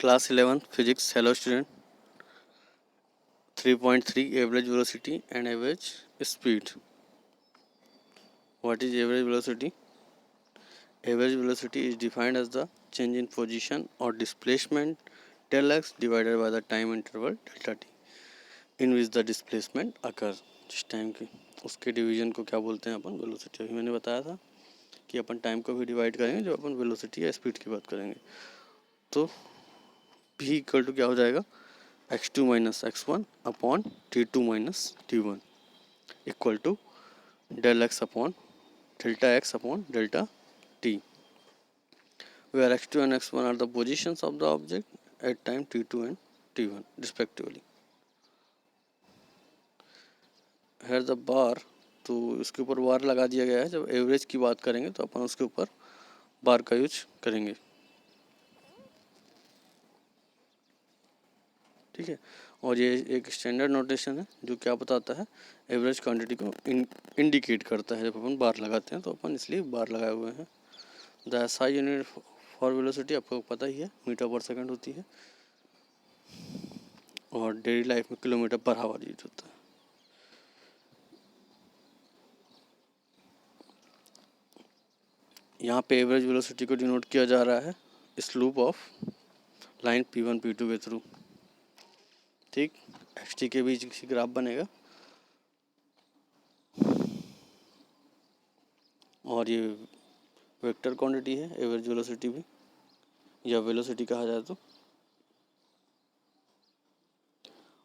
Class 11 Physics. Hello student. 3.3 Average velocity and average speed. What is average velocity? Average velocity is defined as the change in position or displacement del x divided by the time interval delta t in which the displacement occurs. जिस time की उसके division को क्या बोलते हैं अपन? Velocity. अभी मैंने बताया था कि अपन टाइम को भी डिवाइड करेंगे जब अपन वेलोसिटी या स्पीड की बात करेंगे. तो v इक्वल टू क्या हो जाएगा? x2 minus x1 upon t2 minus t1 equal to del x upon delta x upon delta t, where x2 and x1 are the positions of the object at time t2 and t1 respectively. Here the bar, तो इसके ऊपर बार लगा दिया गया है. जब average की बात करेंगे तो अपन उसके ऊपर बार का यूज करेंगे. ठीक है. और ये एक स्टैंडर्ड नोटेशन है जो क्या बताता है? एवरेज क्वांटिटी को इंडिकेट करता है. जब अपन बार लगाते हैं तो अपन इसलिए बार लगाए हुए हैं. The SI unit for velocity आपको पता ही है, मीटर पर सेकंड होती है और डेली लाइफ में किलोमीटर पर आवर यूज होता है. यहाँ पे एवरेज वेलोसिटी को डिनोट किया जा रहा है इस loop of line P1 P2 के थ्रू. ठीक. xt के बीच किसी ग्राफ बनेगा और ये वेक्टर क्वांटिटी है एवरेज वेलोसिटी भी, या वेलोसिटी कहा जाए तो.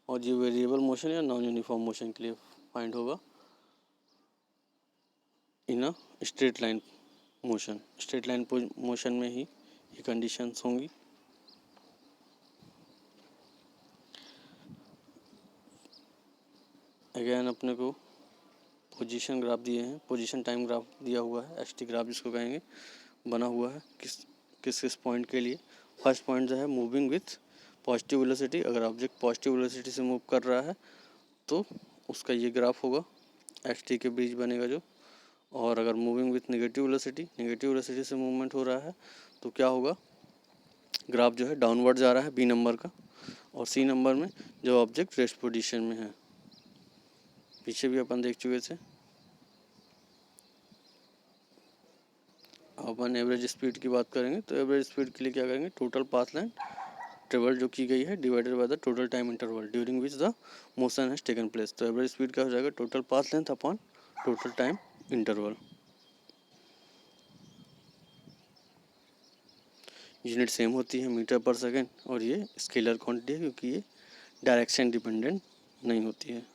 और ये वेरिएबल मोशन या नॉन यूनिफॉर्म मोशन के लिए फाइंड होगा in a straight line motion. Straight line motion में ही ये कंडीशंस होंगी. अगेन अपने को पोजीशन ग्राफ दिए हैं, पोजीशन टाइम ग्राफ दिया हुआ है, xt ग्राफ जिसको कहेंगे, बना हुआ है किस पॉइंट के लिए. फर्स्ट पॉइंट जो है मूविंग विथ पॉजिटिव वेलोसिटी. अगर ऑब्जेक्ट पॉजिटिव वेलोसिटी से मूव कर रहा है तो उसका ये ग्राफ होगा, xt के बीच बनेगा जो. और अगर मूविंग विथ नेगेटिव वेलोसिटी से मूवमेंट हो रहा है तो क्या होगा? ग्राफ जो है डाउनवर्ड जा रहा है b नंबर का. और c नंबर में जो ऑब्जेक्ट रेस्ट पोजीशन में है, पीछे भी अपन देख चुके थे. अपन एवरेज स्पीड की बात करेंगे तो एवरेज स्पीड के लिए क्या करेंगे? टोटल पाथ लाइन ट्रेवल जो की गई है divided by the total time interval during which the motion has taken place. तो एवरेज स्पीड क्या हो जाएगा? Total path length upon total time interval. Unit same होती है मीटर पर सेकेंड और ये स्केलर क्वांटिटी है क्योंकि ये डायरेक्शन डिपेंडेंट नहीं होती है,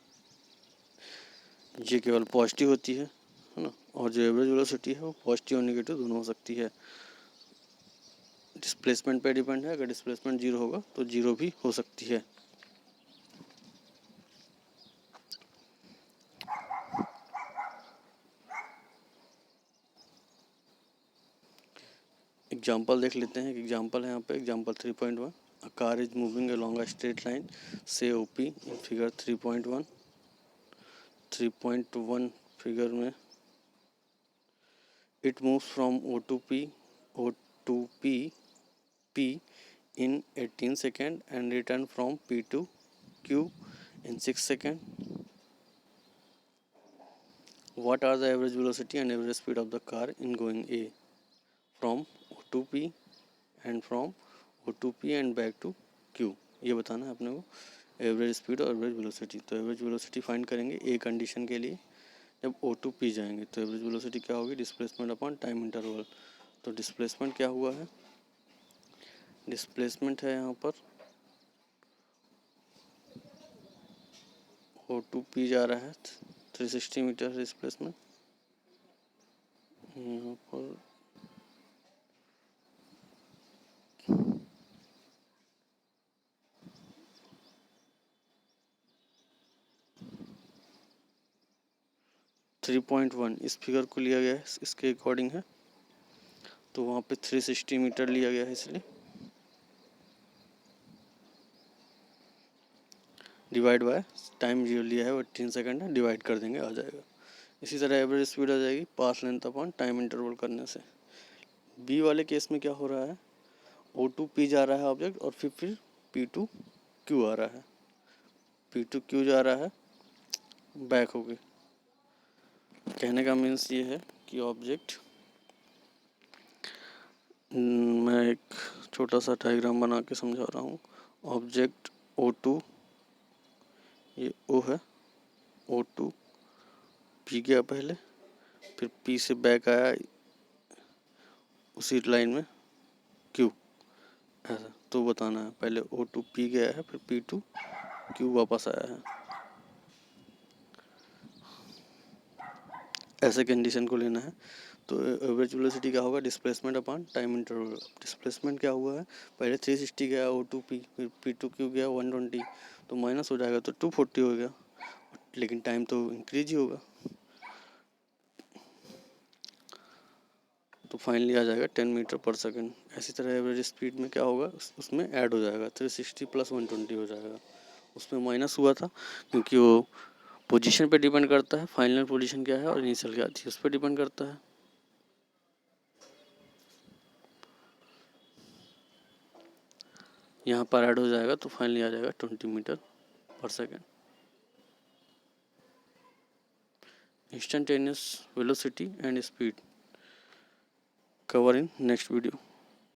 ये केवल पॉजिटिव होती है ना. और जो एवरेज वेलोसिटी है वो पॉजिटिव और नेगेटिव दोनों हो सकती है. डिस्प्लेसमेंट पे डिपेंड है. अगर डिस्प्लेसमेंट जीरो होगा तो जीरो भी हो सकती है. एग्जाम्पल देख लेते हैं. एग्जाम्पल है यहाँ पे example 3.1. A car is moving along a straight line से OP इन फिगर 3.1. 3.1 फिगर में it moves from O to P in 18 seconds and return from P to Q in 6 seconds. What are the average velocity and average speed of the car in going A from O to P and from O to P and back to Q? ये बताना है अपने को average speed और average velocity. तो average velocity find करेंगे a condition के लिए. जब O to P जाएंगे तो एवरेज वेलोसिटी क्या होगी? Displacement upon time interval. तो डिस्प्लेसमेंट क्या हुआ है? डिस्प्लेसमेंट है यहाँ पर O to P जा रहा है 360 मीटर डिस्प्लेसमेंट. यहाँ पर 3.1 इस फिगर को लिया गया है, इसके अकॉर्डिंग है. तो वहाँ पे 360 मीटर लिया गया है, इसलिए डिवाइड बाय टाइम जो लिया है वो 18 सेकंड है, डिवाइड कर देंगे, आ जाएगा. इसी तरह एवरेज स्पीड आ जाएगी path length upon time interval करने से. बी वाले केस में क्या हो रहा है? O2P जा रहा है ऑब्जेक्ट और फिर P2Q आ रहा है। P2Q जा रहा है बैक हो गई। कहने का मीन्स ये है कि ऑब्जेक्ट, मैं एक छोटा सा डायग्राम बना के समझा रहा हूँ। ऑब्जेक्ट O2, ये O है, O2P गया पहले, फिर P से बैक आया उसी लाइन में Q, ऐसा तो बताना है। पहले O2P गया है, फिर P2Q वापस आया है, ऐसे कंडीशन को लेना है। तो एवरेज वेलोसिटी क्या होगा, displacement upon time interval. Displacement क्या हुआ है, पहले 360 गया O2P, फिर P2Q गया 120, तो माइनस हो जाएगा तो 240 हो गया, लेकिन टाइम तो इंक्रीज ही होगा, तो फाइनली आ जाएगा 10 मीटर पर सेकेंड। इसी तरह एवरेज स्पीड में क्या होगा, उसमें ऐड हो जाएगा 360 प्लस 120 हो जाएगा। उसमें माइनस हुआ था क्योंकि वो पोजीशन पे डिपेंड करता है, फाइनल पोजीशन क्या है और इनिशियल क्या थी उस पर डिपेंड करता है। यहाँ पर ऐड हो जाएगा तो फाइनली आ जाएगा 20 मीटर पर second. Instantaneous velocity and speed cover in next video.